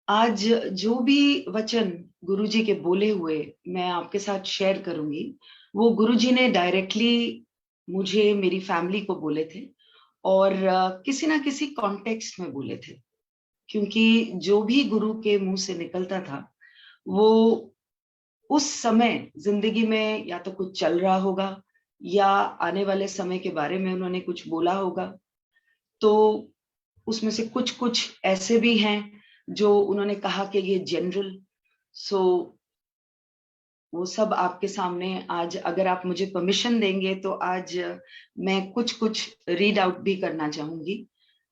आज जो भी वचन गुरुजी के बोले हुए मैं आपके साथ शेयर करूंगी, वो गुरुजी ने डायरेक्टली मुझे, मेरी फैमिली को बोले थे और किसी ना किसी कॉन्टेक्स्ट में बोले थे। क्योंकि जो भी गुरु के मुंह से निकलता था वो उस समय जिंदगी में या तो कुछ चल रहा होगा या आने वाले समय के बारे में उन्होंने कुछ बोला होगा। तो उसमें से कुछ कुछ ऐसे भी हैं जो उन्होंने कहा कि ये जनरल। सो वो सब आपके सामने आज, अगर आप मुझे परमिशन देंगे तो आज मैं कुछ कुछ रीड आउट भी करना चाहूंगी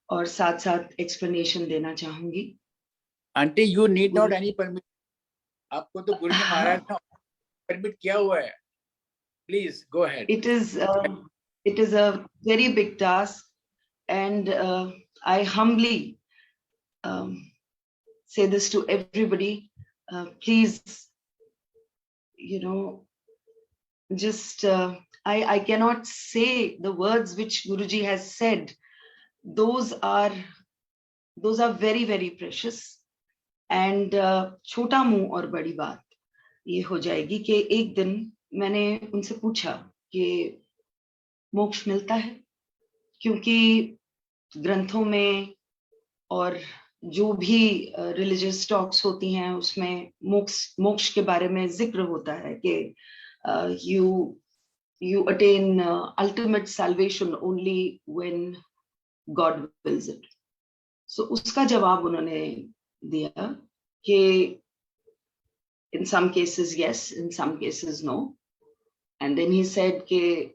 और साथ साथ एक्सप्लेनेशन देना चाहूंगी। Aunty, you need not any permission. आपको तो गुरुजी महाराज ने परमिट किया हुआ है। Please go ahead. It is a very big task, and I humbly say this to everybody. Please, just I cannot say the words which Guruji has said. Those are very very precious. And छोटा मुंह और बड़ी बात ये हो जाएगी कि एक दिन मैंने उनसे पूछा कि मोक्ष मिलता है, क्योंकि ग्रंथों में और जो भी रिलीजियस टॉक्स होती हैं उसमें मोक्ष के बारे में जिक्र होता है कि you attain ultimate salvation only when God wills it. So उसका जवाब उन्होंने दिया कि in some cases yes, in some cases no. And then he said कि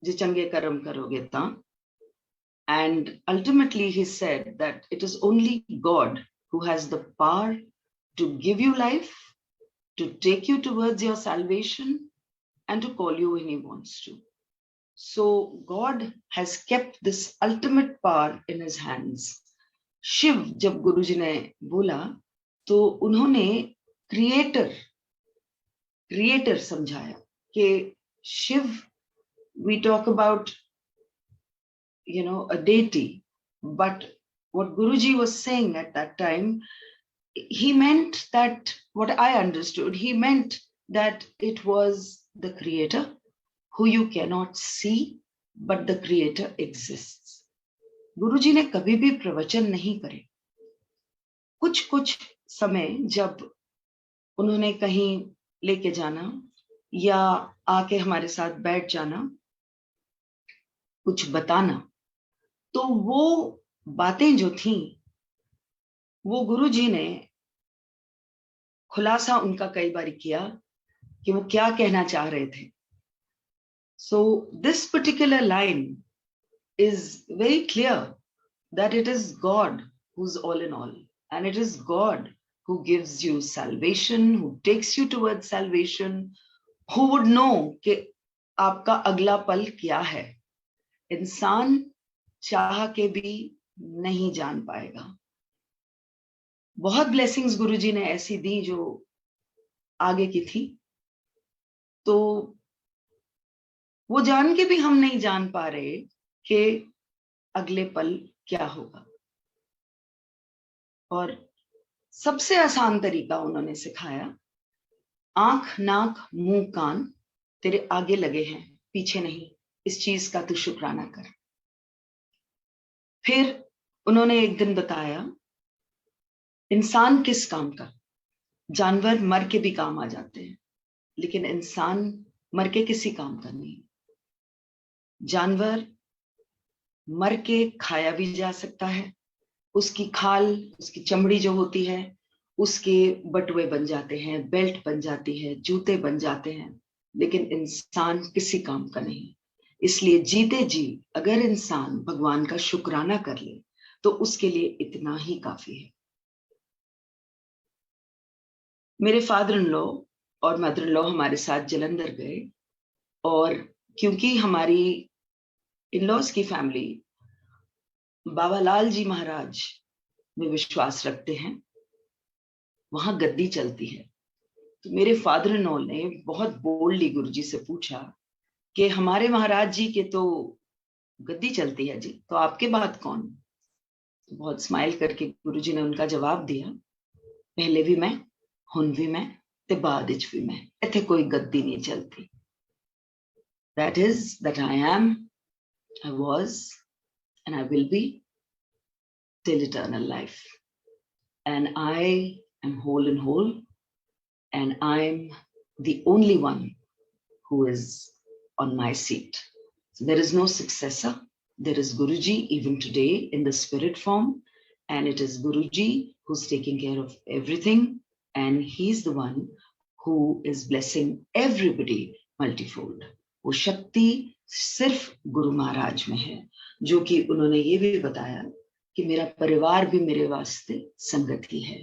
जे चंगे कर्म करोगे ता. And ultimately he said that it is only God who has the power to give you life, to take you towards your salvation, and to call you when he wants to. So God has kept this ultimate power in his hands. Shiv जब गुरुजी ने बोला तो उन्होंने creator समझाया कि Shiv, we talk about a deity, but what Guruji was saying at that time, he meant that, what I understood, he meant that it was the creator who you cannot see, but the creator exists. गुरुजी ने कभी भी प्रवचन नहीं करे। कुछ समय जब उन्होंने कहीं लेके जाना या आके हमारे साथ बैठ जाना, कुछ बताना, तो वो बातें जो थी वो गुरुजी ने खुलासा उनका कई बार किया कि वो क्या कहना चाह रहे थे। So this particular line is very clear that it is God who's all in all, and it is God who gives you salvation, who takes you towards salvation, who would know कि आपका अगला पल क्या है। इंसान चाह के भी नहीं जान पाएगा। बहुत ब्लेसिंग्स गुरुजी ने ऐसी दी जो आगे की थी, तो वो जान के भी हम नहीं जान पा रहे कि अगले पल क्या होगा। और सबसे आसान तरीका उन्होंने सिखाया, आंख नाक मुंह कान तेरे आगे लगे हैं, पीछे नहीं, इस चीज का तू शुक्राना कर। फिर उन्होंने एक दिन बताया, इंसान किस काम का, जानवर मर के भी काम आ जाते हैं, लेकिन इंसान मर के किसी काम का नहीं। जानवर मर के खाया भी जा सकता है, उसकी खाल, उसकी चमड़ी जो होती है, उसके बटुए बन जाते हैं, बेल्ट बन जाती है, जूते बन जाते हैं, लेकिन इंसान किसी काम का नहीं। इसलिए जीते जी अगर इंसान भगवान का शुक्राना कर ले तो उसके लिए इतना ही काफी है। मेरे फादर इन लॉ और मदर इन लॉ हमारे साथ जलंधर गए, और क्योंकि हमारी इन लॉज की फैमिली बाबा लाल जी महाराज में विश्वास रखते हैं, वहां गद्दी चलती है, तो मेरे फादर इन लॉ ने बहुत बोल्डली गुरुजी से पूछा कि हमारे महाराज जी के तो गद्दी चलती है जी, तो आपके बाद कौन? तो बहुत स्माइल करके गुरुजी ने उनका जवाब दिया पहले भी मैं, हुन भी मैं, ते बाद विच भी मैं, इत्थे कोई गद्दी नहीं चलती. That is that I am, I was, and I will be till eternal life. And I am whole and whole, and I'm the only one who is on my seat. So there is no successor. There is Guruji even today in the spirit form, and it is Guruji who's taking care of everything, and he's the one who is blessing everybody multifold. वो शक्ति सिर्फ गुरु महाराज में है, जो कि उन्होंने ये भी बताया कि मेरा परिवार भी मेरे वास्ते संगत ही है.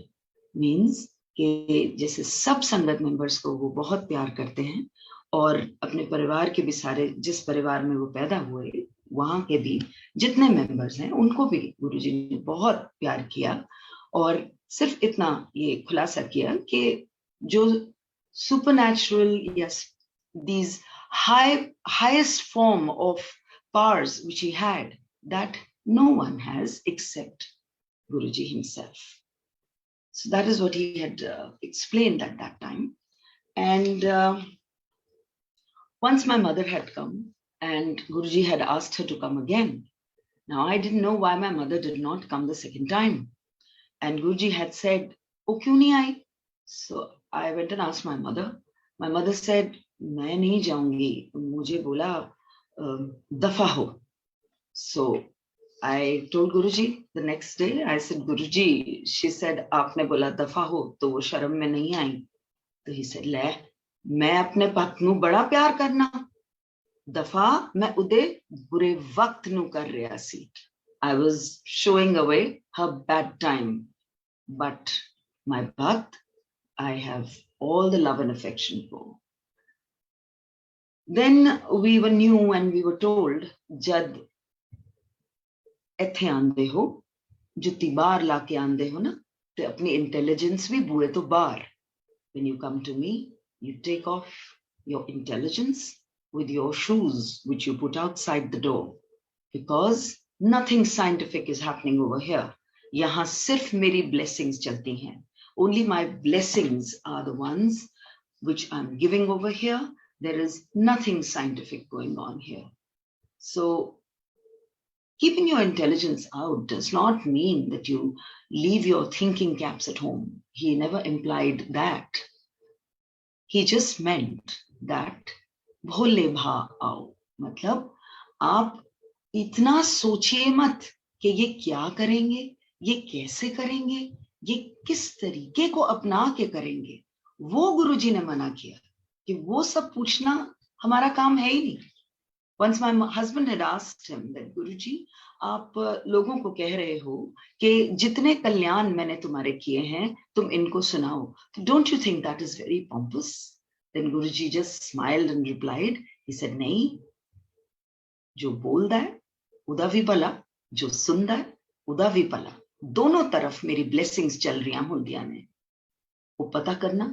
मीन्स कि जैसे सब संगत मेंबर्स को वो बहुत प्यार करते हैं, और अपने परिवार के भी सारे, जिस परिवार में वो पैदा हुए वहां के भी जितने मेंबर्स हैं उनको भी गुरुजी ने बहुत प्यार किया. और सिर्फ इतना ये खुलासा किया कि जो सुपरनैचुरल या these highest form of powers which he had, that no one has except Guruji himself. So that is what he had explained at that time. And once my mother had come, and Guruji had asked her to come again. Now I didn't know why my mother did not come the second time. And Guruji had said, "Oh, kyun nahi aayi?" So I went and asked my mother. My mother said, "मैं नहीं जाऊंगी, मुझे बोला दफा हो." So I told Guruji the next day. I said, "Guruji, she said आपने बोला दफा हो, तो वो शर्म में नहीं आई." तो he said, "ले, मैं अपने पत नू बड़ा प्यार करना, दफा मैं उदे बुरे वक्त नू कर रहा सी." I was showing away her bad time, but my bhakt, I have all the love and affection for. Then we were new and we were told, "जद इत्थे आंदे हो, जुत्ती बाहर लाके आंदे हो ना, ते अपनी इंटेलिजेंस भी बुए तो बाहर. When you come to me, you take off your intelligence with your shoes, which you put outside the door, because nothing scientific is happening over here. यहाँ सिर्फ मेरी blessings चलती हैं. Only my blessings are the ones which I'm giving over here. There is nothing scientific going on here." So keeping your intelligence out does not mean that you leave your thinking caps at home. He never implied that. He just meant that भोले भा आओ, मतलब आप इतना सोचिए मत कि ये क्या करेंगे, ये कैसे करेंगे, ये किस तरीके को अपना के करेंगे. वो गुरुजी ने मना किया कि वो सब पूछना हमारा काम है ही नहीं. Once my husband had asked him that, "Guruji, आप लोगों को कह रहे हो कि जितने कल्याण मैंने तुम्हारे किए हैं तुम इनको सुनाओ, don't you think that is very pompous?" Then Guruji just smiled and replied. He said, "नहीं, जो बोलदा है उदा भी भला, जो सुनदा है उदा भी भला. दोनों तरफ मेरी blessings चल रही होंदियां ने. वो पता करना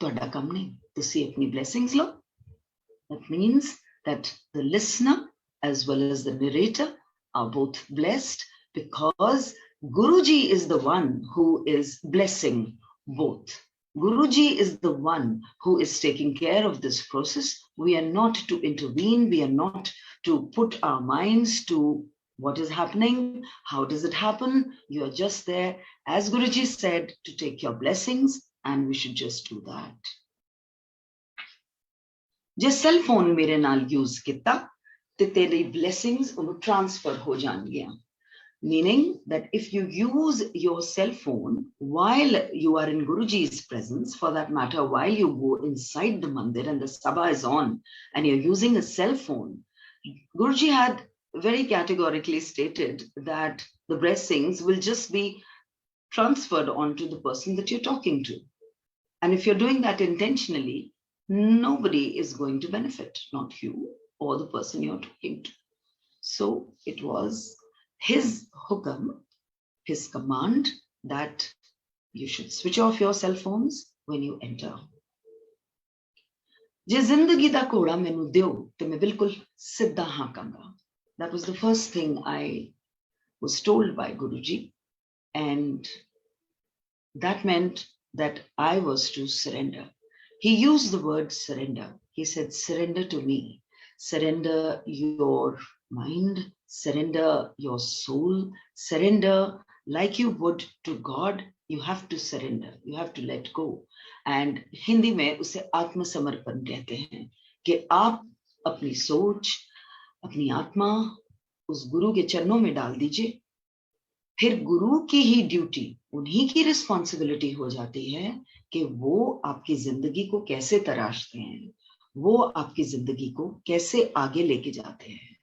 तुहाडा काम नहीं, तुसी अपनी blessings low." That means that the listener as well as the narrator are both blessed, because Guruji is the one who is blessing both. Guruji is the one who is taking care of this process. We are not to intervene. We are not to put our minds to what is happening. How does it happen? You are just there, as Guruji said, to take your blessings, and we should just do that. जे cell phone मेरे नाल use किता ते तेरी blessings उन्हें transfer हो जाएंगियां. Meaning that if you use your cell phone while you are in Guruji's presence, for that matter, while you go inside the mandir and the sabha is on and you're using a cell phone, Guruji had very categorically stated that the blessings will just be transferred onto the person that you're talking to. And if you're doing that intentionally, nobody is going to benefit, not you or the person you're talking to. So it was his hukam, his command, that you should switch off your cell phones when you enter. जे जिंदगी दा घोड़ा मैनू दियो ते मैं बिल्कुल सिद्धा हाकांगा. That was the first thing I was told by Guruji, and that meant that I was to surrender. He used the word surrender. He said, surrender to me, surrender your mind, surrender your soul, surrender like you would to God. You have to surrender, you have to let go. And Hindi में उसे आत्मसमर्पण कहते हैं कि आप अपनी सोच, अपनी आत्मा उस गुरु के चरणों में डाल दीजिए. फिर गुरु की ही ड्यूटी, उन्हीं की रिस्पॉन्सिबिलिटी हो जाती है कि वो आपकी जिंदगी को कैसे तराशते हैं, वो आपकी जिंदगी को कैसे आगे लेके जाते हैं.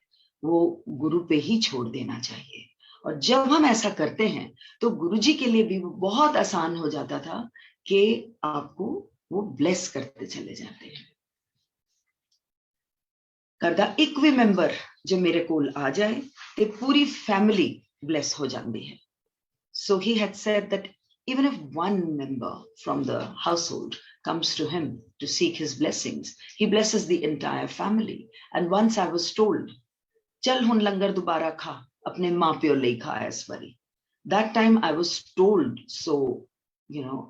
वो गुरु पे ही छोड़ देना चाहिए. और जब हम ऐसा करते हैं तो गुरुजी के लिए भी बहुत आसान हो जाता था कि आपको वो ब्लेस करते चले जाते हैं. करदा एक भी मेंबर जो मेरे कोल आ जाए ते पूरी फैमिली ब्लेस हो जाती है. So he had said that even if one member from the household comes to him to seek his blessings, he blesses the entire family. And once I was told, चल हुन लंगर दोबारा खा, अपने माँ प्यो ले खा इस बारी. That time I was told, so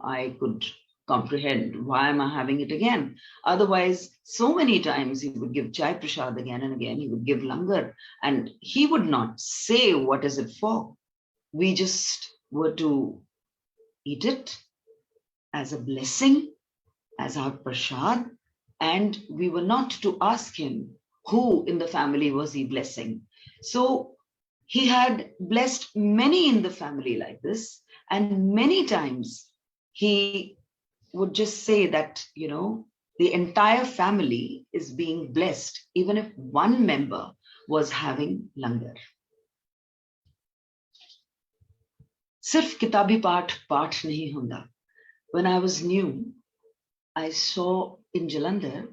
I could comprehend why am I having it again. Otherwise, so many times he would give chai prasad again and again. He would give langar, and he would not say what is it for. We just were to eat it as a blessing, as our prasad, and we were not to ask him who in the family was he blessing. So he had blessed many in the family like this, and many times he would just say that, the entire family is being blessed, even if one member was having langar. सिर्फ किताबी पाठ नहीं होता. When I was new, I saw in Jalandhar,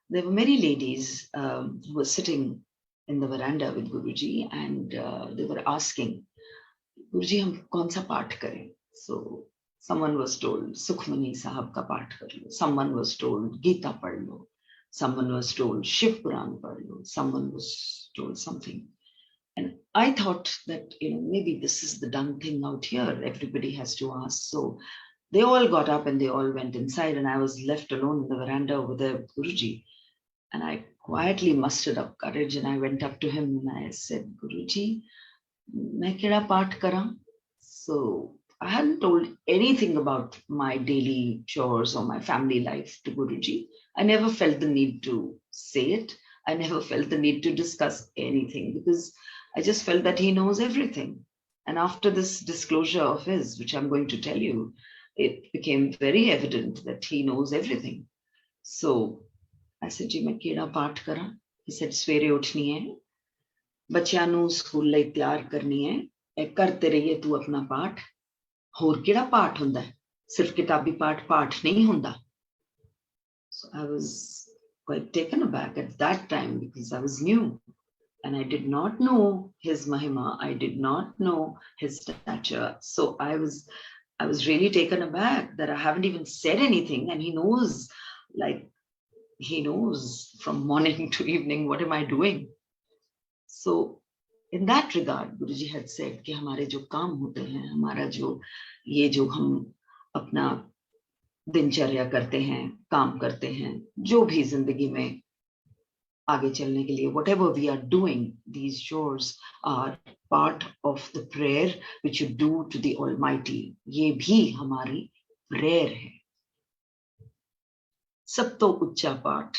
there were many ladies who were sitting in the veranda with Guruji, and they were asking, Guruji, हम कौन सा पाठ करें? So someone was told, Sukhmani Sahab ka पाठ कर लो. Someone was told, Gita पढ़ लो. Someone was told, Shiv Puran पढ़ लो. Someone was told something. And I thought that, maybe this is the done thing out here. Everybody has to ask. So they all got up and they all went inside, and I was left alone in the veranda with the Guruji. And I quietly mustered up courage and I went up to him and I said, Guruji, main keda paath karan? So I hadn't told anything about my daily chores or my family life to Guruji. I never felt the need to say it. I never felt the need to discuss anything because I just felt that he knows everything. And after this disclosure of his, which I'm going to tell you, it became very evident that he knows everything. So I said, Ji, main keda paath karan? He said, Swere uthni hai, बच्चियां नूं school लई तैयार करनी है, ए करते रहिए तू अपना पाठ. होर केड़ा पाठ हुंदा है? सिर्फ किताबी पाठ नहीं हुंदा. So I was quite taken aback at that time because I was new and I did not know his mahima. I did not know his stature. So I was really taken aback that I haven't even said anything, and he knows from morning to evening what am I doing. So in that regard, Guruji had said कि हमारे जो काम होते हैं, हमारा जो हम अपना दिनचर्या करते हैं, काम करते हैं, जो भी जिंदगी में आगे चलने के लिए, whatever we are doing, these chores are part of the prayer which you do to the Almighty. ये भी हमारी prayer है. सब तो उच्चा पाठ,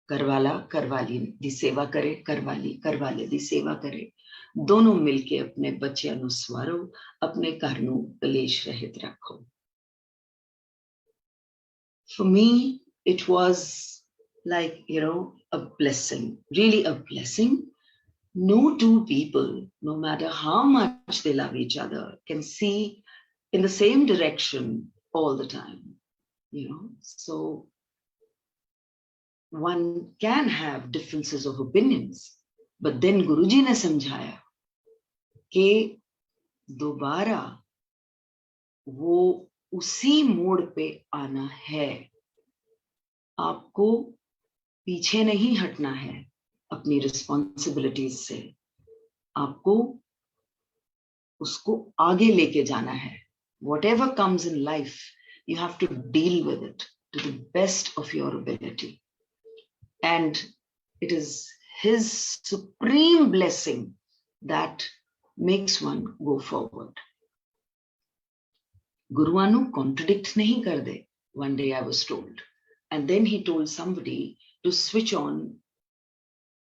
करवाला करवाली दी सेवा करे, करवाली करवाले दी सेवा करे. दोनों मिलके अपने बच्चों नूं सवारो, अपने घर नूं कलेश रहित रखो. For me, it was like, a blessing, really a blessing. No two people, no matter how much they love each other, can see in the same direction all the time, So one can have differences of opinions, but then Guruji ने समझाया कि दोबारा वो उसी मोड़ पे आना है. आपको पीछे नहीं हटना है अपनी रिस्पॉन्सिबिलिटीज से. आपको उसको आगे लेके जाना है. Whatever comes in life, You have to deal with it to the best of your ability. And it is his supreme blessing that makes one go forward. Guruanu contradict nahi kar de, one day I was told. And then he told somebody to switch on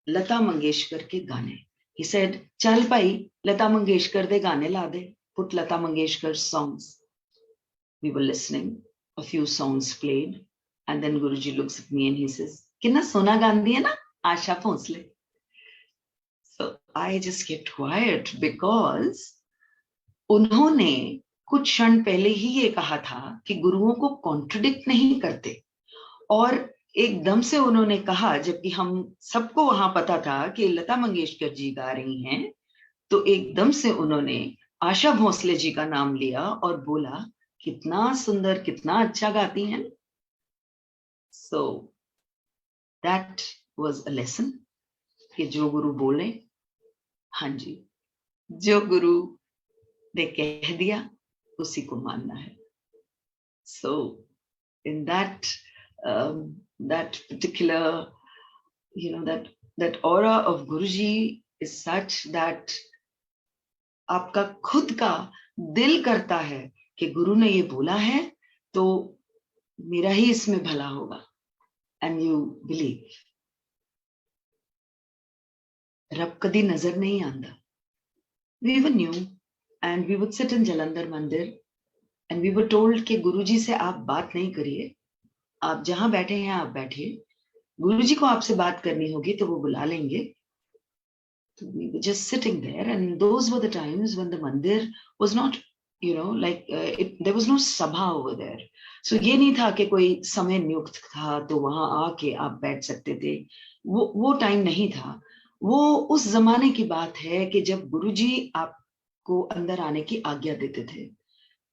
Lata Mangeshkar ke gaane. He said, chal pai, Lata Mangeshkar de gaane la de. Put Lata Mangeshkar's songs. We were listening. A few songs played. And then Guruji looks at me and he says, Kinna sona gandhi hai na? Asha Phonsle. So I just kept quiet because उन्होंने कुछ क्षण पहले ही ये कहा था कि गुरुओं को कॉन्ट्रडिक्ट नहीं करते, और एकदम से उन्होंने कहा, जबकि हम सबको वहां पता था कि लता मंगेशकर जी गा रही हैं, तो एकदम से उन्होंने आशा भोसले जी का नाम लिया और बोला कितना सुंदर, कितना अच्छा गाती हैं. So that was a lesson कि जो गुरु बोले, हाँ जी, जो गुरु ने कह दिया उसी को मानना है. So in that that particular, that aura of Guruji is such that आपका खुद का दिल करता है कि गुरु ने ये बोला है तो मेरा ही इसमें भला होगा, and you believe. रब कदी नजर नहीं आंदा. We even knew, and we would sit in Jalandhar Mandir and we were told कि गुरुजी से आप बात नहीं करिए, आप जहां बैठे हैं आप बैठिए, गुरुजी को आपसे बात करनी होगी तो वो बुला लेंगे. So we were just sitting there, and those were the times when the mandir was not, there was no sabha over there. So ये नहीं था कि कोई समय नियुक्त था तो वहां आके आप बैठ सकते थे. वो टाइम नहीं था. वो उस जमाने की बात है कि जब गुरुजी आपको अंदर आने की आज्ञा देते थे.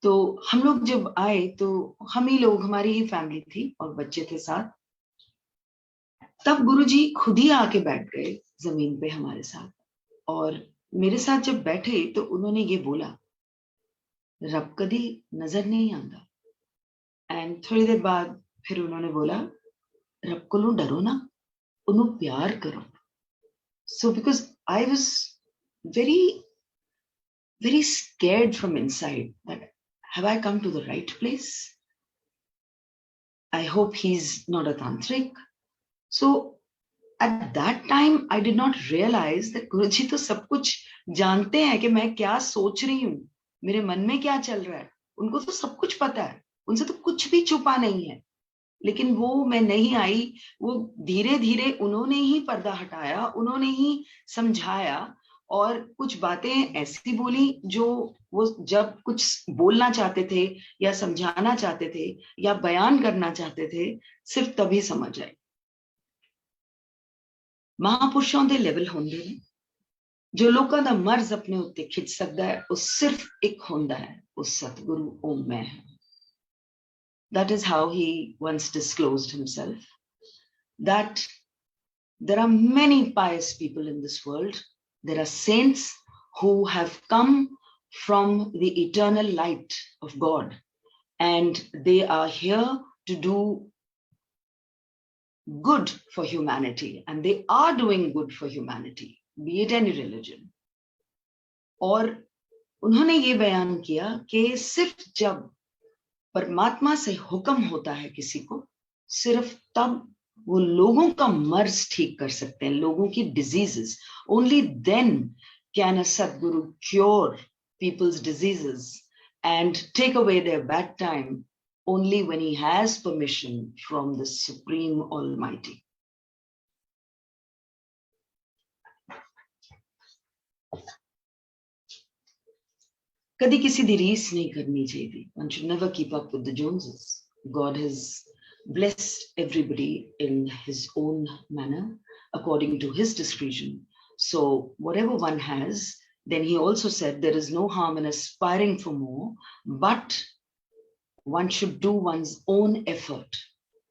तो हम लोग जब आए तो हम ही लोग, हमारी ही फैमिली थी और बच्चे थे साथ. तब गुरुजी खुद ही आके बैठ गए जमीन पे हमारे साथ, और मेरे साथ जब बैठे तो उन्होंने ये बोला, रब कदी नजर नहीं आंदा. एंड थोड़ी देर बाद फिर उन्होंने बोला, रब को डरो ना, उन्होंने प्यार करो. So because I was very, very scared from inside that have I come to the right place? I hope he's not a tantric. So at that time I did not realize that Guruji तो सब कुछ जानते हैं कि मैं क्या सोच रही हूँ, मेरे मन में क्या चल रहा है. उनको तो सब कुछ पता है, उनसे तो कुछ भी छुपा नहीं है. लेकिन वो मैं नहीं आई, वो धीरे धीरे उन्होंने ही पर्दा हटाया, उन्होंने ही समझाया, और कुछ बातें ऐसी बोली जो वो जब कुछ बोलना चाहते थे या समझाना चाहते थे या बयान करना चाहते थे, सिर्फ तभी समझ आई. महापुरुषों ਦੇ ਲੈਵਲ ਹੁੰਦੇ ਨੇ, ਜੋ ਲੋਕਾਂ ਦਾ ਮਰਜ਼ ਆਪਣੇ ਉੱਤੇ ਖਿੱਚ ਸਕਦਾ ਹੈ, ਉਹ ਸਿਰਫ ਇੱਕ ਹੁੰਦਾ ਹੈ, ਉਹ ਸਤਿਗੁਰੂ, ਉਹ ਮੈਂ ਹਾਂ. That is how he once disclosed himself, that there are many pious people in this world. There are saints who have come from the eternal light of God, and they are here to do good for humanity, and they are doing good for humanity, be it any religion. और उन्होंने ये बयान किया कि सिर्फ जब परमात्मा से हुक्म होता है किसी को, सिर्फ तब वो लोगों का मर्ज ठीक कर सकते हैं, लोगों की diseases. Only then can a Sadguru cure people's diseases and take away their bad time, only when he has permission from the Supreme Almighty. कदी किसी दी रीस नहीं करनी चाहिए. One should never keep up with the Joneses. God has blessed everybody in his own manner, according to his discretion. So whatever one has, then he also said there is no harm in aspiring for more, but one should do one's own effort,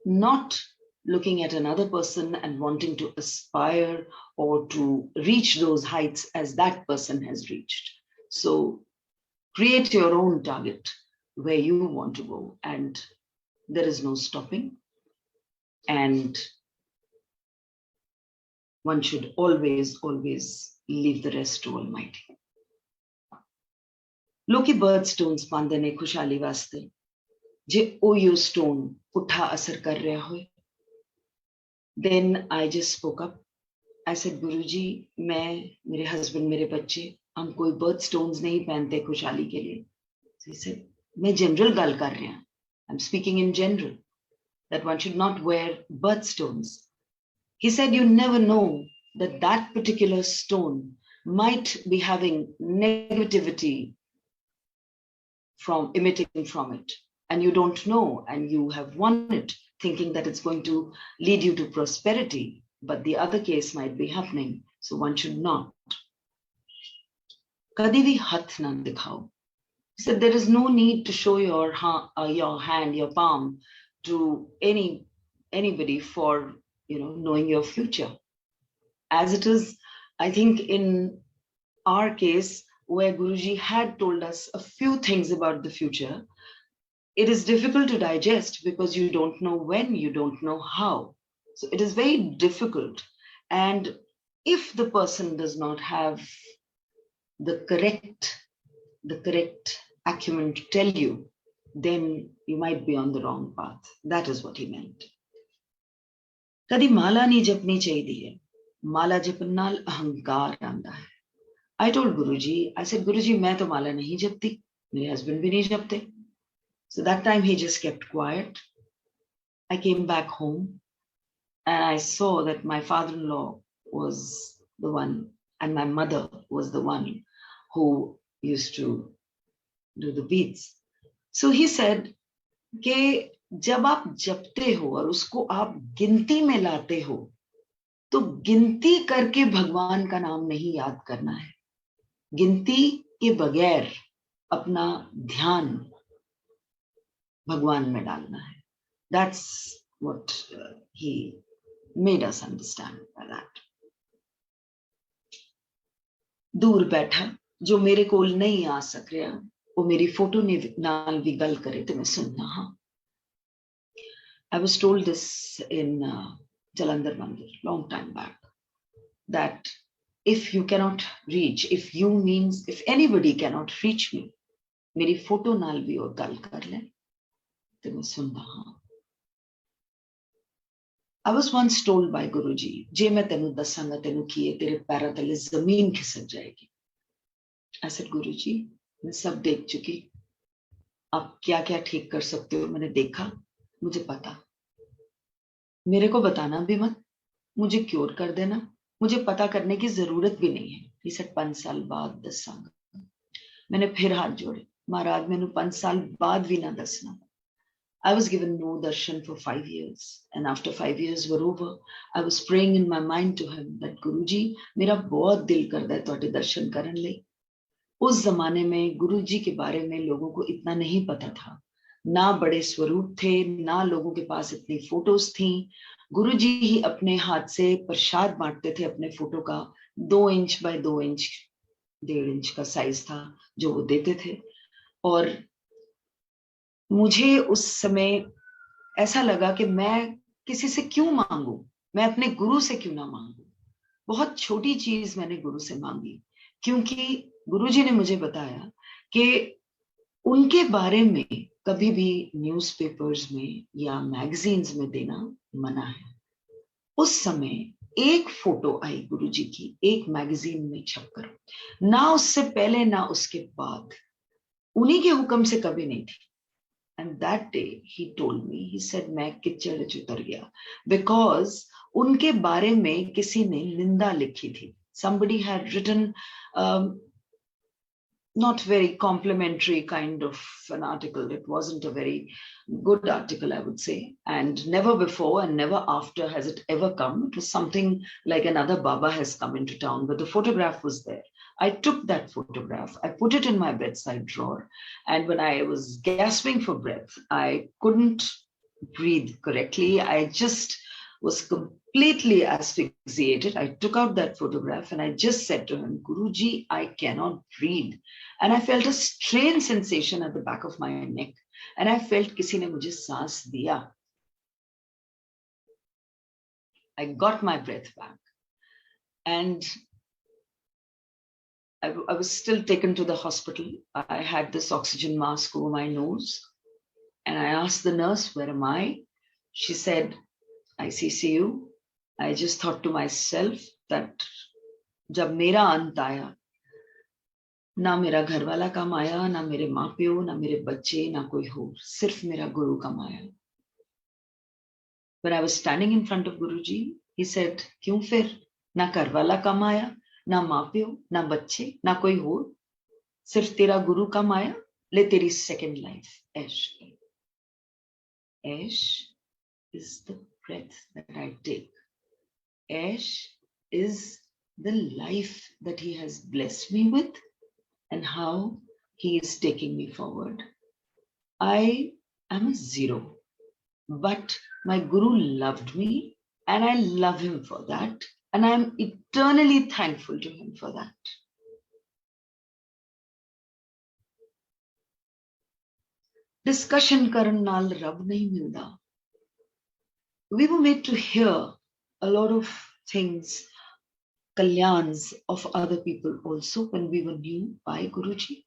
not looking at another person and wanting to aspire or to reach those heights as that person has reached. So create your own target, where you want to go, and there is no stopping, and one should always leave the rest to Almighty. लोकी बर्डस्टोन्स पांदे ने खुशहाली वास्ते जे OYO stone पुठा असर कर रहा हो. Then I just spoke up. I said, Guruji, मैं, मेरे husband, मेरे बच्चे, हम कोई bird stones नहीं पहनते खुशहाली के लिए. So he said, मैं general गल कर रहा हूं. I'm speaking in general, that one should not wear bird stones. He said, you never know that that particular stone might be having negativity from emitting from it, and you don't know, and you have won it thinking that it's going to lead you to prosperity, but the other case might be happening, so one should not. Kadi bhi hath na dikhao. He said, there is no need to show your hand, your palm to anybody for knowing your future. As it is, I think in our case, where Guruji had told us a few things about the future, it is difficult to digest because you don't know when, you don't know how. So it is very difficult. And if the person does not have the correct acumen to tell you, then you might be on the wrong path. That is what he meant. Kadi mala nahi japni chahiye hai. Mala japan naal ahankar aanda hai. I told Guruji, I said, Guruji, main to mala nahi japti. Mere husband bhi nahi japte. So that time he just kept quiet. I came back home and I saw that my father-in-law was the one and my mother was the one who used to do the beads. So he said, कि जब आप जपते हो और उसको आप गिनती में लाते हो, तो गिनती करके भगवान का नाम नहीं याद करना है. गिनती के बगैर अपना ध्यान भगवान में डालना है. That's what he made us understand by that. दूर बैठा जो मेरे कोल नहीं आ सक रहा, वो मेरी फोटो नाल भी गल करे ते मैं सुनना हां. I was told this in Jalandhar Mandir long time back, that if you cannot reach, if anybody cannot reach me, मेरी फोटो नाल भी और गल कर ले ते मैं सुनना हां. I was once told by Guruji, जे मैं तेनू दसांगा तेनू किए तेरे पैरां तले जमीन खिसक जाएगी. I said, Guruji, मैं सब देख चुकी, आप क्या क्या ठीक कर सकते हो मैंने देखा, मुझे पता. मेरे को बताना भी मत, मुझे क्योर कर देना, मुझे पता करने की जरूरत भी नहीं है. He said, 5 साल बाद दसांगा. मैंने फिर हाथ जोड़े, महाराज मैनू 5 साल बाद भी ना दसना. I was given no darshan for 5 years, and after 5 years were over, I was praying in my mind to him that Guruji, मेरा बहुत दिल करदा है तुहाडे दर्शन करन लई. उस जमाने में गुरुजी के बारे में लोगों को इतना नहीं पता था, ना बड़े स्वरूप थे, ना लोगों के पास इतनी फोटोज थी. गुरुजी ही अपने हाथ से प्रसाद बांटते थे. अपने फोटो का 2 इंच बाय 2 इंच 1.5 इंच का साइज था जो वो देते थे. और मुझे उस समय ऐसा लगा कि मैं किसी से क्यों मांगू, मैं अपने गुरु से क्यों ना मांगू. बहुत छोटी चीज मैंने गुरु से मांगी, क्योंकि गुरुजी ने मुझे बताया कि उनके बारे में कभी भी न्यूज़पेपर्स में या मैगजीन्स में देना मना है. उस समय एक फोटो आई गुरुजी की एक मैगजीन में छपकर, ना उससे पहले ना उसके बाद, उन्हीं के हुक्म से कभी नहीं थी. And that day he told me, he said, मैं किचड़ च उतर गया, because उनके बारे में किसी ने निंदा लिखी थी. Somebody had written not very complimentary kind of an article. It wasn't a very good article, I would say. And never before and never after has it ever come. It was something like another Baba has come into town, but the photograph was there. I took that photograph, I put it in my bedside drawer. And when I was gasping for breath, I couldn't breathe correctly. I just was completely asphyxiated. I took out that photograph and I just said to him, Guruji, I cannot breathe. And I felt a strange sensation at the back of my neck. And I felt किसी ने मुझे सांस दिया. I got my breath back. And I was still taken to the hospital. I had this oxygen mask over my nose. And I asked the nurse, where am I? She said, ICCU. I just thought to myself that जब मेरा अंत आया, ना मेरा घर वाला काम आया, ना मेरे माँ प्यो, ना मेरे बच्चे, ना कोई हो, सिर्फ मेरा गुरु काम आया. When I was standing in front of Guruji, he said, क्यों फिर? ना घर वाला काम आया, ना माँ प्यो, ना बच्चे, ना कोई हो, सिर्फ तेरा गुरु काम आया, ले तेरी second life, Ash. Ash is the breath that I take. Ash is the life that he has blessed me with and how he is taking me forward. I am a zero, but my Guru loved me and I love him for that. And I am eternally thankful to him for that. Discussion karan naal rab nahi milda. We were made to hear a lot of things, kalyans of other people also when we were new by Guruji.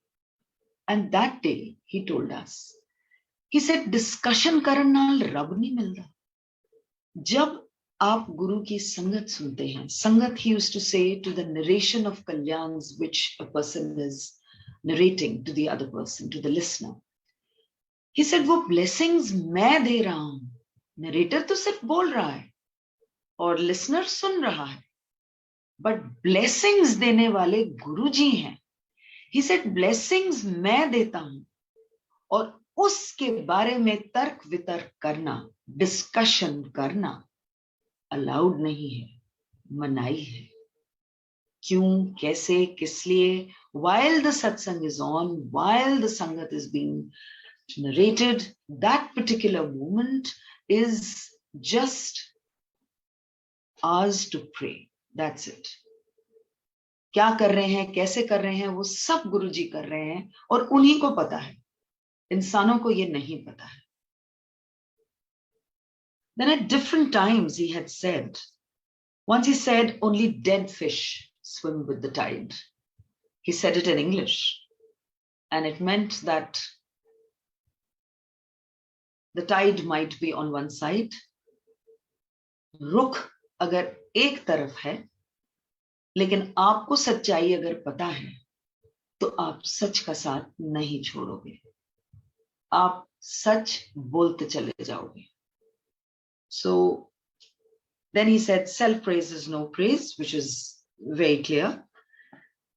And that day he told us, he said, discussion karan naal rab nahi milda. Jab aap Guru ki sangat sunte hain, sangat he used to say to the narration of kalyans which a person is narrating to the other person, to the listener. He said, wo blessings main de raha hoon. Narrator तो सिर्फ बोल रहा है और listener सुन रहा है, but blessings देने वाले गुरुजी हैं. ही सेड ब्लेसिंग्स मैं देता हूं और उसके बारे में तर्क वितर्क करना, डिस्कशन करना अलाउड नहीं है, मनाही है. क्यों, कैसे, किस लिए? While the satsang is on, while the sangat is being narrated, that particular moment is just ours to pray. That's it. क्या कर रहे हैं, कैसे कर रहे हैं, वो सब गुरुजी कर रहे हैं और उन्हीं को पता है, इंसानों को ये नहीं पता है. Then at different times he had said, once he said only dead fish swim with the tide. He said it in English and it meant that the tide might be on one side. रुख अगर एक तरफ है, लेकिन आपको सच्चाई अगर पता है, तो आप सच का साथ नहीं छोड़ोगे. आप सच बोलते चले जाओगे. So then he said, self-praise is no praise, which is very clear.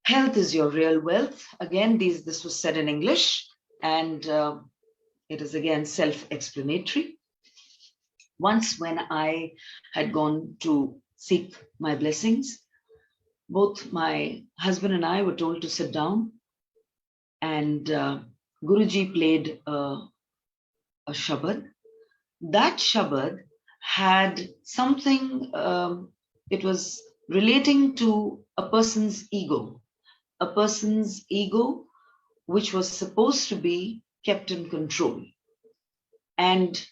Health is your real wealth. Again, this was said in English, and it is again self-explanatory. Once when I had gone to seek my blessings, both my husband and I were told to sit down, and Guruji played a shabad. That shabad had something, it was relating to a person's ego which was supposed to be kept in control. And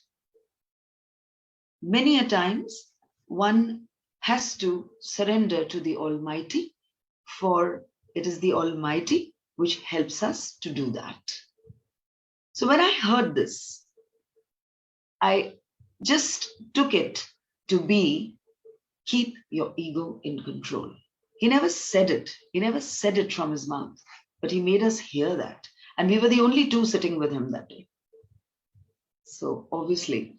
many a times one has to surrender to the Almighty, for it is the Almighty which helps us to do that. So when I heard this, I just took it to be, keep your ego in control. He never said it. He never said it from his mouth, but he made us hear that. And we were the only two sitting with him that day. So obviously,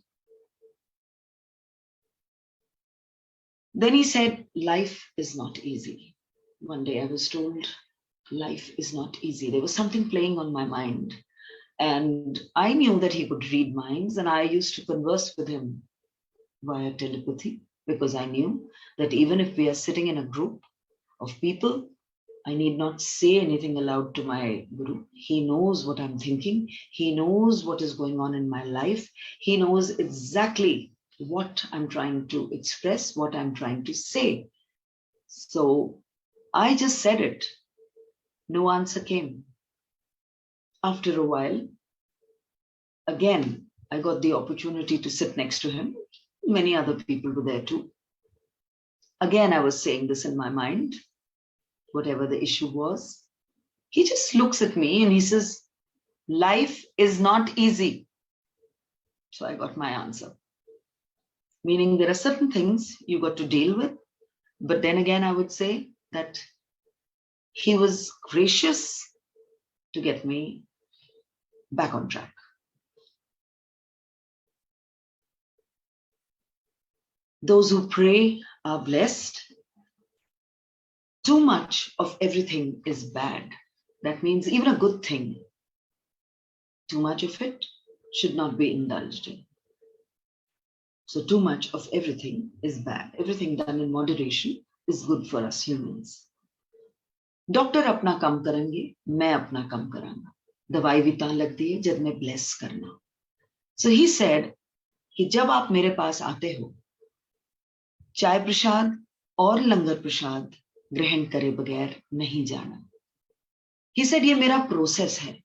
then he said, life is not easy. One day I was told, life is not easy. There was something playing on my mind. And I knew that he could read minds, and I used to converse with him via telepathy, because I knew that even if we are sitting in a group of people, I need not say anything aloud to my Guru. He knows what I'm thinking. He knows what is going on in my life. He knows exactly what I'm trying to express, what I'm trying to say. So I just said it. No answer came. After a while, again, I got the opportunity to sit next to him. Many other people were there too. Again, I was saying this in my mind, whatever the issue was. He just looks at me and he says, life is not easy. So I got my answer. Meaning there are certain things you got to deal with. But then again, I would say that he was gracious to get me back on track. Those who pray are blessed. Too much of everything is bad. That means even a good thing, too much of it should not be indulged in. So too much of everything is bad. Everything done in moderation is good for us humans. Doctor अपना काम करेंगे, मैं अपना काम करांगा. दवाई भी तां लगती है जब मैं ब्लेस करना. So he said कि जब आप मेरे पास आते हो, चाय प्रसाद और लंगर प्रसाद ग्रहण करे बगैर नहीं जाना. He said ये मेरा प्रोसेस है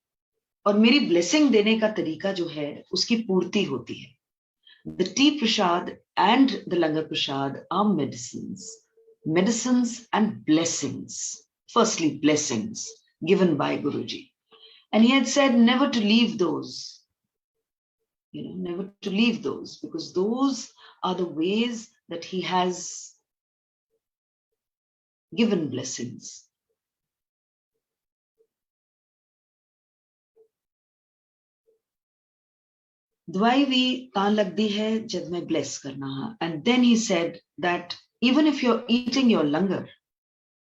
और मेरी ब्लेसिंग देने का तरीका जो है उसकी पूर्ति होती है. The tea prasad and the langar prasad are medicines and blessings. Firstly, blessings given by Guruji. And he had said never to leave those, never to leave those, because those are the ways that he has given blessings. दवाई भी तां लगदी है जब मैं bless करना. And then he said that even if you're eating your langar,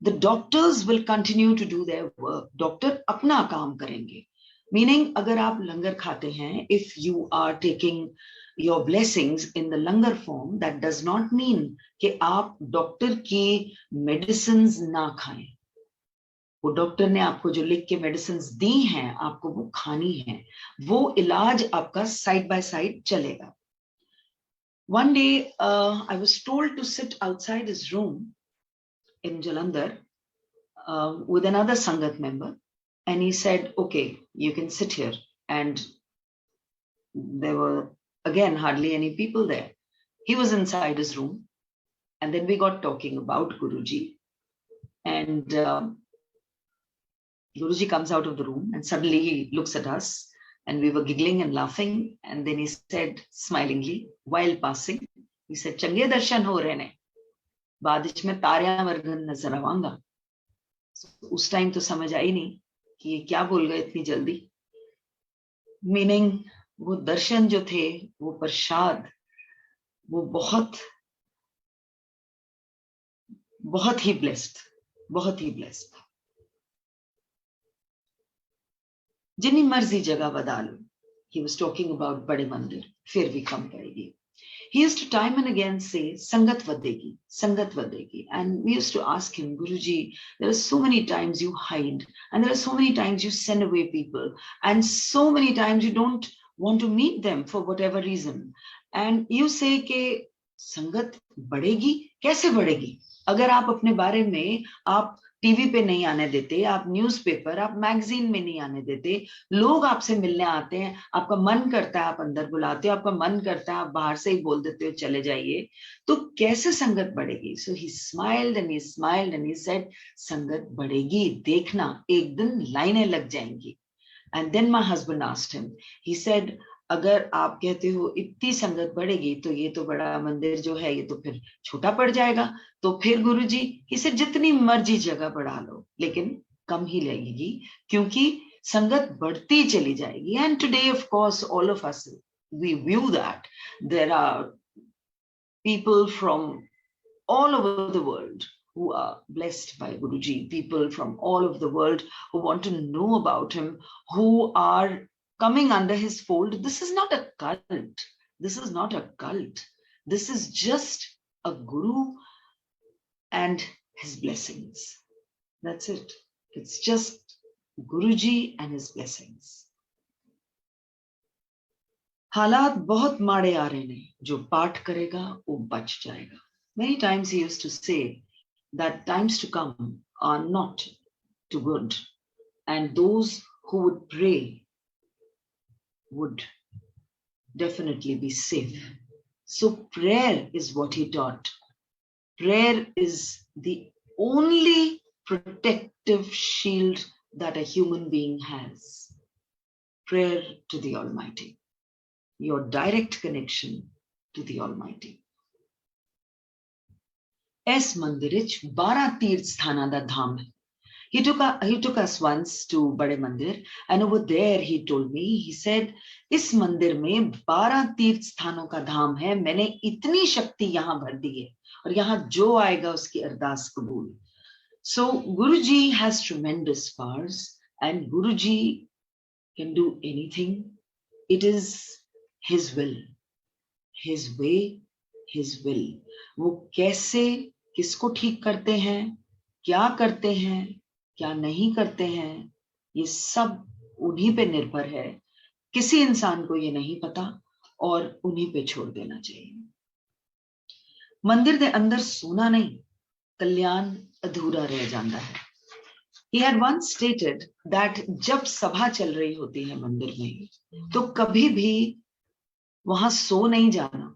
the doctors will continue to do their work. Doctor अपना काम करेंगे. Meaning, अगर आप लंगर खाते हैं, if you are taking your blessings in the langar form, that does not mean कि आप doctor की medicines ना खाएं. वो डॉक्टर ने आपको जो लिख के medicines दी हैं, आपको वो खानी है. वो इलाज आपका side by side चलेगा. One day, I was told to sit outside his room in Jalandhar with another Sangat member, and he said, okay, you can sit here. And there were again hardly any people there. He was inside his room, and then we got talking about Guruji, and Guruji comes out of the room and suddenly he looks at us, and we were giggling and laughing, and then he said smilingly while passing, he said, चंगे दर्शन हो रहे ने, बाद विच मैं तारियां वर्गन नजर आवांगा. उस time तो समझ आई नहीं कि ये क्या बोल गए इतनी जल्दी. मीनिंग वो दर्शन जो थे, वो प्रसाद, वो बहुत ही ब्लेस्ड, बहुत ही ब्लेस्ड. जितनी मर्जी जगह बदल लो. He was talking about बड़े मंदिर, फिर भी कम पड़ेगी. He used to time and again say, Sangat vadegi, Sangat vadegi. And we used to ask him, Guruji, there are so many times you hide, and there are so many times you send away people, and so many times you don't want to meet them for whatever reason. And you say कि संगत बढ़ेगी, कैसे बढ़ेगी? अगर आप अपने बारे में आप टीवी पे नहीं आने देते, आप न्यूज़पेपर, आप मैगजीन में नहीं आने देते, लोग आपसे मिलने आते हैं, आपका मन करता है आप अंदर बुलाते हो, आपका मन करता है आप बाहर से ही बोल देते हो चले जाइए, तो कैसे संगत बढ़ेगी? So he smiled and he smiled and he said, संगत बढ़ेगी, देखना एक दिन लाइनें लग जाएंगी. And then my husband asked him, he said, अगर आप कहते हो इतनी संगत बढ़ेगी तो ये तो बड़ा मंदिर जो है ये तो फिर छोटा पड़ जाएगा. तो फिर गुरुजी, इसे जितनी मर्जी जगह बढ़ा लो लेकिन कम ही लगेगी, क्योंकि संगत बढ़ती चली जाएगी. And today, of course, all of us, we view that there are people from all over the world who are blessed by Guruji, people from all over the world who want to know about him, who are coming under his fold. This is not a cult. This is not a cult. This is just a guru and his blessings. That's it. It's just Guruji and his blessings. हालात बहुत माड़े आ रहे ने, जो पाठ करेगा वो बच जाएगा. Many times he used to say that times to come are not too good, and those who would pray would definitely be safe. So prayer is what he taught. Prayer is the only protective shield that a human being has. Prayer to the Almighty, your direct connection to the Almighty. Es mandirich 12 तीर्थ स्थाना दा धाम है. He took us once to Bade Mandir, and over there he told me, he said, इस मंदिर में 12 तीर्थ स्थानों का धाम है. मैंने इतनी शक्ति यहाँ भर दी है, और यहाँ जो आएगा उसकी अरदास कबूल. So Guruji has tremendous powers, and Guruji can do anything. It is his will, his way, his will. वो कैसे किसको ठीक करते हैं, क्या करते हैं, क्या नहीं करते हैं, ये सब उन्हीं पे निर्भर है. किसी इंसान को ये नहीं पता, और उन्हीं पे छोड़ देना चाहिए. मंदिर दे अंदर सोना नहीं, कल्याण अधूरा रह जाता है. He had once stated that जब सभा चल रही होती है मंदिर में, तो कभी भी वहां सो नहीं जाना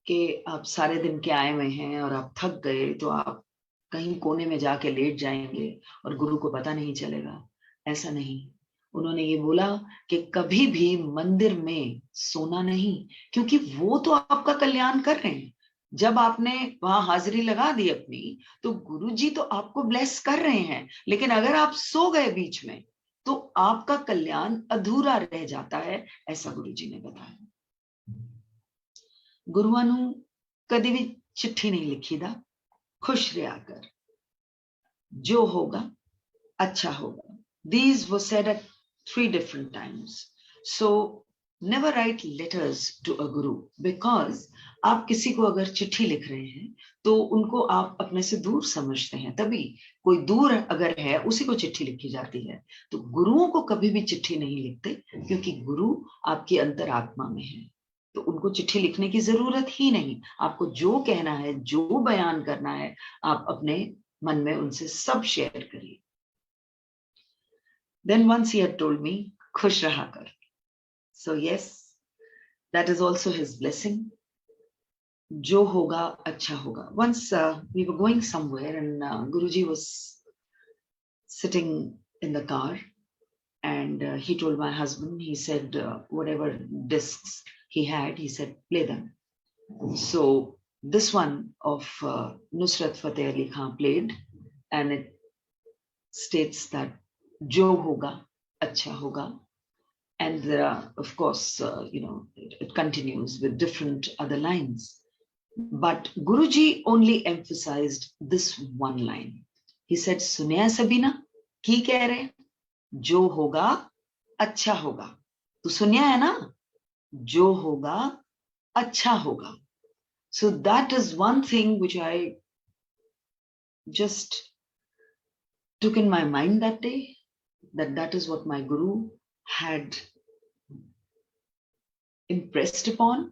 कि आप सारे दिन के आए हुए हैं और आप थक गए तो आप कहीं कोने में जाके लेट जाएंगे और गुरु को पता नहीं चलेगा. ऐसा नहीं. उन्होंने ये बोला कि कभी भी मंदिर में सोना नहीं, क्योंकि वो तो आपका कल्याण कर रहे हैं. जब आपने वहां हाजिरी लगा दी अपनी, तो गुरुजी तो आपको ब्लेस कर रहे हैं, लेकिन अगर आप सो गए बीच में तो आपका कल्याण अधूरा रह जाता है. ऐसा गुरुजी ने बताया. गुरुआं नूं कदी भी चिट्ठी नहीं लिखी दा, खुश रहा कर, जो होगा अच्छा होगा. These were said at 3 different times. So never write letters to a guru, because आप किसी को अगर चिट्ठी लिख रहे हैं तो उनको आप अपने से दूर समझते हैं. तभी कोई दूर अगर है उसी को चिट्ठी लिखी जाती है. तो गुरुओं को कभी भी चिट्ठी नहीं लिखते, क्योंकि गुरु आपकी अंतरात्मा में है. तो उनको चिट्ठी लिखने की जरूरत ही नहीं. आपको जो कहना है, जो बयान करना है, आप अपने मन में उनसे सब शेयर करिए. Then once he had told me, खुश रहा कर. So yes, that is also his blessing. जो होगा अच्छा होगा. Once we were going somewhere, and Guruji was sitting in the car, and he told my husband, he said, whatever discs he had, he said, play them. So this one of Nusrat Fateh Ali Khan played, and it states that जो होगा अच्छा होगा. And there are, of course, it continues with different other lines. But Guruji only emphasized this one line. He said, सुनिया सबीना, की कह रहे? जो होगा अच्छा होगा. तो सुनिया है ना? जो होगा अच्छा होगा. So that is one thing which I just took in my mind that day, that is what my guru had impressed upon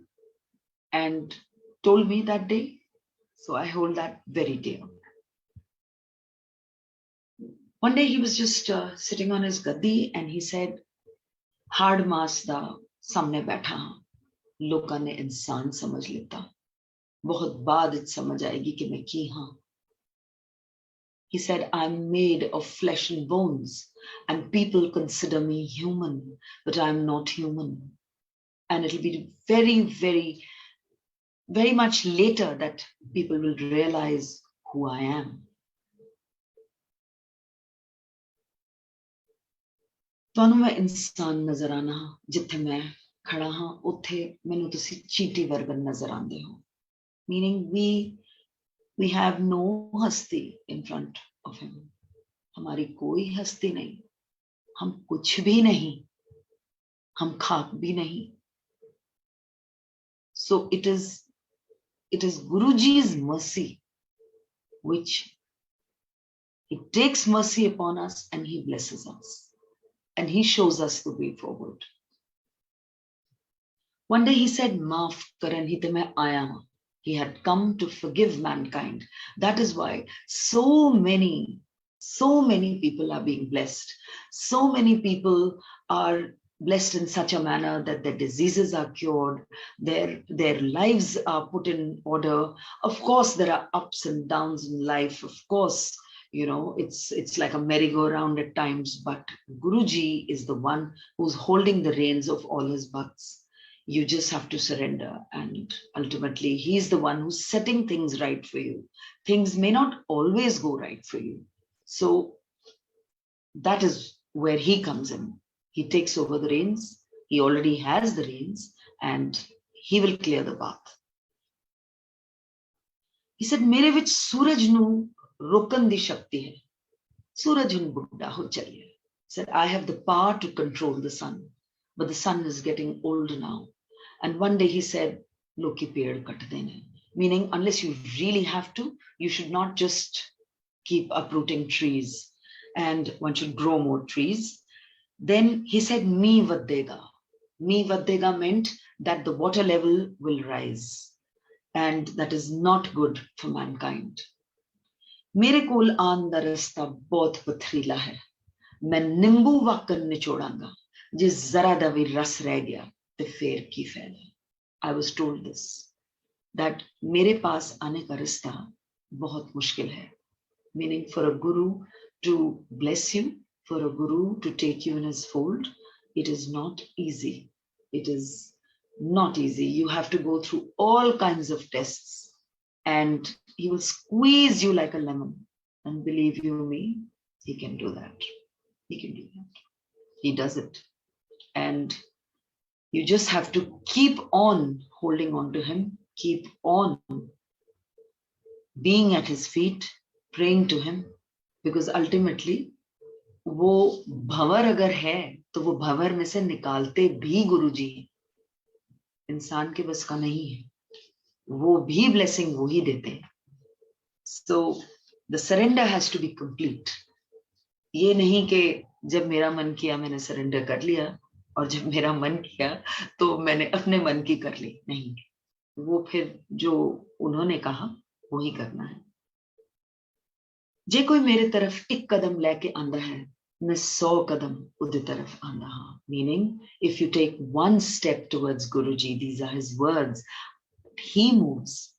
and told me that day. So I hold that very dear. One day he was just sitting on his gaddi, and he said, hard mass da samne baitha haan, लोकां ने इंसान समझ लेता, बहुत बाद समझ आएगी कि मैं की हाँ. He said, I'm made of flesh and bones, and people consider me human, but I'm not human. And it'll be very, very, very much later that people will realize who I am. ਤੁਹਾਨੂੰ ਮੈਂ ਇਨਸਾਨ ਨਜ਼ਰ ਆਣਾ, ਜਿੱਥੇ ਮੈਂ ਖੜਾ ਹਾਂ ਉੱਥੇ ਮੈਨੂੰ ਤੁਸੀਂ ਚੀਟੀ ਵਰਗਨ ਨਜ਼ਰ ਆਉਂਦੇ ਹੋ. Meaning we have no हस्ती in front of him. हमारी कोई हस्ती नहीं, हम कुछ भी नहीं, हम खाक भी नहीं. So it is Guruji's mercy which he takes mercy upon us, and he blesses us, and he shows us the way forward. One day he said, "Maaf karan hi te main aaya haan." He had come to forgive mankind. That is why so many people are being blessed. So many people are blessed in such a manner that their diseases are cured, their lives are put in order. Of course, there are ups and downs in life. Of course, it's like a merry-go-round at times, but Guruji is the one who's holding the reins of all his bhakts. You just have to surrender, and ultimately he's the one who's setting things right for you. Things may not always go right for you, so that is where he comes in. He takes over the reins. He already has the reins, and he will clear the path. He said, "मेरे विच सूरज नू रोकन दी शक्ति है, सूरज हुन बुढ़ा हो चलिए." Said, "I have the power to control the sun, but the sun is getting old now." And one day he said, "Loki पेड़ cut देने," meaning unless you really have to, you should not just keep uprooting trees, and one should grow more trees. Then he said, "Me vadega." Me vadega meant that the water level will rise, and that is not good for mankind. मेरे कोल आन दा रस्ता बहुत पथरीला है, मैं निंबू वाकन निचोड़ांगा, जिस जरा दा भी रस रह गया ते फेर की फायदा. I was told this, that मेरे पास आने का रास्ता बहुत मुश्किल है, meaning for a guru to bless you, for a guru to take you in his fold, it is not easy. It is not easy. You have to go through all kinds of tests, and he will squeeze you like a lemon. And believe you me, he can do that. He can do that. He does it. And you just have to keep on holding on to him, keep on being at his feet, praying to him, because ultimately वो भंवर अगर है तो वो भंवर में से निकालते भी गुरुजी हैं. इंसान के बस का नहीं है, वो भी ब्लेसिंग वो ही देते हैं. So the surrender has to be complete. ये नहीं कि जब मेरा मन किया मैंने सरेंडर कर लिया, और जब मेरा मन किया तो मैंने अपने मन की कर ली. नहीं, वो फिर जो उन्होंने कहा वो ही करना है. जे कोई मेरे तरफ एक कदम लेके आंदा है, मैं 100 कदम उदे तरफ आंदा हां. Meaning, if you take one step towards Guruji, these are his words, he moves